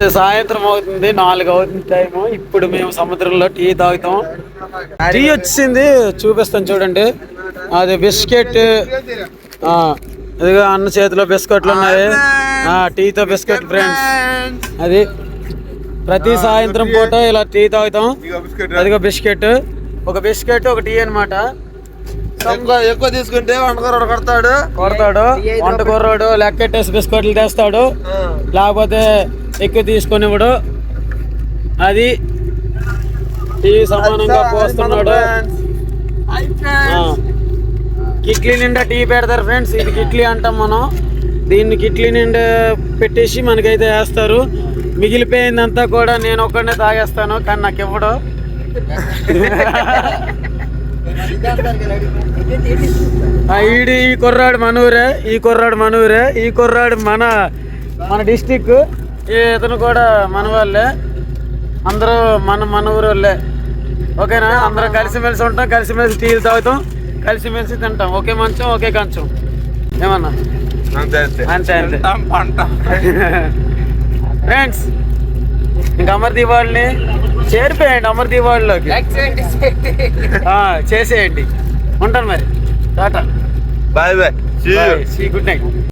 సాయంత్రం అవుతుంది, 4 అవుతుంది టైము. ఇప్పుడు మేము సముద్రంలో టీ తాగుతాం. టీ వచ్చింది, చూపిస్తాను చూడండి. అది బిస్కెట్, ఇదిగో అన్న చేతిలో బిస్కెట్లు ఉన్నాయి. టీతో బిస్కెట్ ఫ్రెండ్స్. అది ప్రతి సాయంత్రం పూట ఇలా టీ తాగుతాం. అదిగో బిస్కెట్, ఒక బిస్కెట్ ఒక టీ అనమాట. ఎక్కువ తీసుకుంటే వంటకూరడు కొడతాడు. వంటకూరడు లెక్కెట్టేసి బిస్కెట్లు తెస్తాడు, లేకపోతే ఎక్కువ తీసుకొని ఇవ్వడు. అది టీ సమానంగా పోస్తున్నాడు. కిట్లీ నిండా టీ పెడతారు ఫ్రెండ్స్. ఇది కిట్లీ అంటాం మనం. దీన్ని కిట్లీ నిండా పెట్టేసి మనకైతే వేస్తారు. మిగిలిపోయిందంతా కూడా నేను ఒక్కడనే తాగేస్తాను, కానీ నాకు ఇవ్వడు. ఈ కుర్రాడు మనూరే. ఈ కుర్రాడు మన డిస్టిక్. ఇతను కూడా మన వాళ్ళే. అందరూ మన ఊరు వాళ్ళే. ఓకేనా? అందరం కలిసిమెలిసి ఉంటాం, కలిసిమెలిసి టీలు తాగుతాం, కలిసిమెలిసి తింటాం. ఒకే మంచం ఒకే కంచం. ఏమన్నా అంతే ఫ్రెండ్స్. ఇంకా అమర్దీప్ వాళ్ళని చేరిపోయండి, అమర్దీప్ వాళ్ళలోకి చేసేయండి. ఉంటాను మరి. Tata, bye bye, good night.